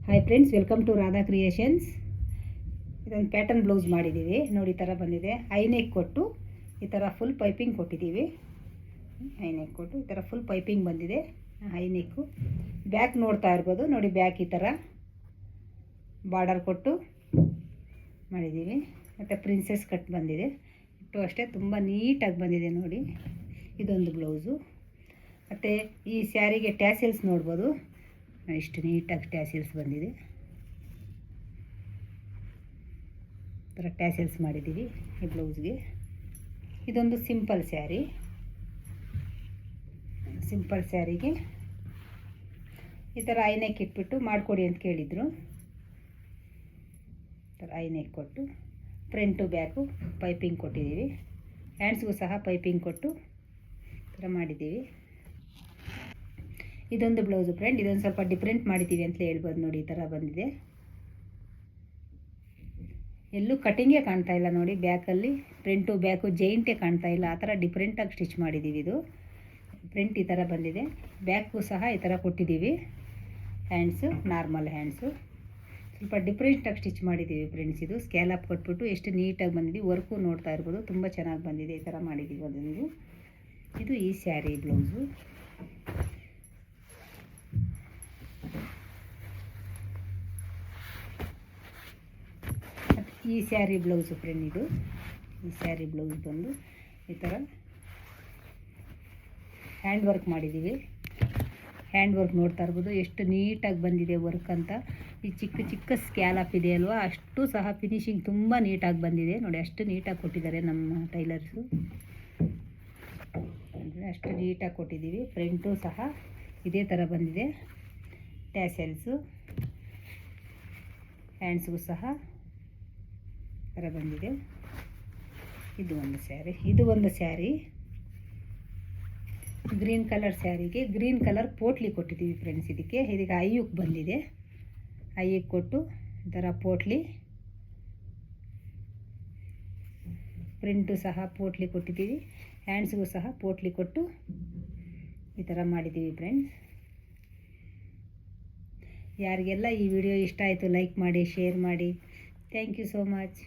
Hi friends, welcome to Radha creations. ಇದೊಂದು pattern blouse ಮಾಡಿದ್ದೀವಿ ನೋಡಿ. ಈ ಥರ ಬಂದಿದೆ. ಐನೆಕ್ ಕೊಟ್ಟು ಈ ಥರ ಫುಲ್ ಪೈಪಿಂಗ್ ಕೊಟ್ಟಿದ್ದೀವಿ. ಐನೆಕ್ ಕೊಟ್ಟು ಈ ಥರ ಫುಲ್ ಪೈಪಿಂಗ್ ಬಂದಿದೆ. ಐನೆಕ್ಕು ಬ್ಯಾಕ್ ನೋಡ್ತಾ ಇರ್ಬೋದು ನೋಡಿ. ಬ್ಯಾಕ್ ಈ ಥರ ಬಾರ್ಡರ್ ಕೊಟ್ಟು ಮಾಡಿದ್ದೀವಿ. ಮತ್ತು ಪ್ರಿನ್ಸೆಸ್ ಕಟ್ ಬಂದಿದೆ. ಇಟ್ಟು ಅಷ್ಟೇ ತುಂಬ ನೀಟಾಗಿ ಬಂದಿದೆ ನೋಡಿ. ಇದೊಂದು ಬ್ಲೌಸು. ಮತ್ತು ಈ ಸ್ಯಾರಿಗೆ ಟ್ಯಾಸೆಲ್ಸ್ ನೋಡ್ಬೋದು. ಇಷ್ಟು ನೀಟಾಗಿ ಟ್ಯಾಸೆಲ್ಸ್ ಬಂದಿದೆ. ಈ ಥರ ಟ್ಯಾಸೆಲ್ಸ್ ಮಾಡಿದ್ದೀವಿ ಈ ಬ್ಲೌಸ್ಗೆ. ಇದೊಂದು ಸಿಂಪಲ್ ಸ್ಯಾರಿ. ಸಿಂಪಲ್ ಸ್ಯಾರಿಗೆ ಈ ಥರ ಐನೆಕ್ ಇಟ್ಬಿಟ್ಟು ಮಾಡಿಕೊಡಿ ಅಂತ ಕೇಳಿದರು. ಈ ಥರ ಐನೆಕ್ ಕೊಟ್ಟು ಫ್ರಂಟು ಬ್ಯಾಕು ಪೈಪಿಂಗ್ ಕೊಟ್ಟಿದ್ದೀವಿ. ಹ್ಯಾಂಡ್ಸ್ಗೂ ಸಹ ಪೈಪಿಂಗ್ ಕೊಟ್ಟು ಈ ಥರ ಮಾಡಿದ್ದೀವಿ. ಇದೊಂದು ಬ್ಲೌಸು ಫ್ರೆಂಡ್. ಇದೊಂದು ಸ್ವಲ್ಪ ಡಿಫ್ರೆಂಟ್ ಮಾಡಿದ್ದೀವಿ ಅಂತಲೇ ಹೇಳ್ಬೋದು ನೋಡಿ. ಈ ಥರ ಬಂದಿದೆ. ಎಲ್ಲೂ ಕಟಿಂಗೇ ಕಾಣ್ತಾ ಇಲ್ಲ ನೋಡಿ. ಬ್ಯಾಕಲ್ಲಿ ಫ್ರಂಟು ಬ್ಯಾಕು ಜೈಂಟೇ ಕಾಣ್ತಾ ಇಲ್ಲ. ಆ ಥರ ಡಿಫ್ರೆಂಟಾಗಿ ಸ್ಟಿಚ್ ಮಾಡಿದ್ದೀವಿ. ಇದು ಫ್ರಂಟ್ ಈ ಥರ ಬಂದಿದೆ. ಬ್ಯಾಕು ಸಹ ಈ ಥರ ಕೊಟ್ಟಿದ್ದೀವಿ. ಹ್ಯಾಂಡ್ಸು ನಾರ್ಮಲ್ ಹ್ಯಾಂಡ್ಸು ಸ್ವಲ್ಪ ಡಿಫ್ರೆಂಟಾಗಿ ಸ್ಟಿಚ್ ಮಾಡಿದ್ದೀವಿ ಫ್ರೆಂಡ್ಸ್. ಇದು ಸ್ಕ್ಯಾಲಪ್ ಕೊಟ್ಬಿಟ್ಟು ಎಷ್ಟು ನೀಟಾಗಿ ಬಂದಿದೆ. ವರ್ಕು ನೋಡ್ತಾ ಇರ್ಬೋದು, ತುಂಬ ಚೆನ್ನಾಗಿ ಬಂದಿದೆ. ಈ ಥರ ಮಾಡಿದ್ದೀವಿ ಅದೊಂದು. ಇದು ಈ ಸ್ಯಾರಿ ಬ್ಲೌಸು. ಈ ಸ್ಯಾರಿ ಬ್ಲೌಸು ಫ್ರೆಂಡ್. ಇದು ಈ ಸ್ಯಾರಿ ಬ್ಲೌಸ್ ಬಂದು ಈ ಥರ ಹ್ಯಾಂಡ್ ವರ್ಕ್ ಮಾಡಿದ್ದೀವಿ. ಹ್ಯಾಂಡ್ ವರ್ಕ್ ನೋಡ್ತಾ ಇರ್ಬೋದು ಎಷ್ಟು ನೀಟಾಗಿ ಬಂದಿದೆ ವರ್ಕ್ ಅಂತ. ಈ ಚಿಕ್ಕ ಚಿಕ್ಕ ಸ್ಕ್ಯಾಲಪ್ ಇದೆ ಅಲ್ವಾ, ಅಷ್ಟು ಸಹ ಫಿನಿಶಿಂಗ್ ತುಂಬ ನೀಟಾಗಿ ಬಂದಿದೆ ನೋಡಿ. ಅಷ್ಟು ನೀಟಾಗಿ ಕೊಟ್ಟಿದ್ದಾರೆ ನಮ್ಮ ಟೈಲರ್ಸು. ಅಂದರೆ ಅಷ್ಟು ನೀಟಾಗಿ ಕೊಟ್ಟಿದ್ದೀವಿ. ಫ್ರಂಟು ಸಹ ಇದೇ ಥರ ಬಂದಿದೆ. ಟ್ಯಾಸೆಲ್ಸು ಹ್ಯಾಂಡ್ಸ್ಗೂ ಸಹ ಥರ ಬಂದಿದೆ. ಇದು ಒಂದು ಸ್ಯಾರಿ. ಇದು ಒಂದು ಸ್ಯಾರಿ ಗ್ರೀನ್ ಕಲರ್ ಸ್ಯಾರಿಗೆ ಗ್ರೀನ್ ಕಲರ್ ಪೋಟ್ಲಿ ಕೊಟ್ಟಿದ್ದೀವಿ ಫ್ರೆಂಡ್ಸ್. ಇದಕ್ಕೆ ಐಯುಕ್ ಬಂದಿದೆ. ಐಯುಕ್ ಕೊಟ್ಟು ಈ ಥರ ಪೋಟ್ಲಿ, ಪ್ರಿಂಟು ಸಹ ಪೋಟ್ಲಿ ಕೊಟ್ಟಿದ್ದೀವಿ. ಹ್ಯಾಂಡ್ಸ್ಗೂ ಸಹ ಪೋಟ್ಲಿ ಕೊಟ್ಟು ಈ ಥರ ಮಾಡಿದ್ದೀವಿ ಫ್ರೆಂಡ್ಸ್. ಯಾರಿಗೆಲ್ಲ ಈ ವಿಡಿಯೋ ಇಷ್ಟ ಆಯಿತು ಲೈಕ್ ಮಾಡಿ, ಶೇರ್ ಮಾಡಿ. Thank you so much.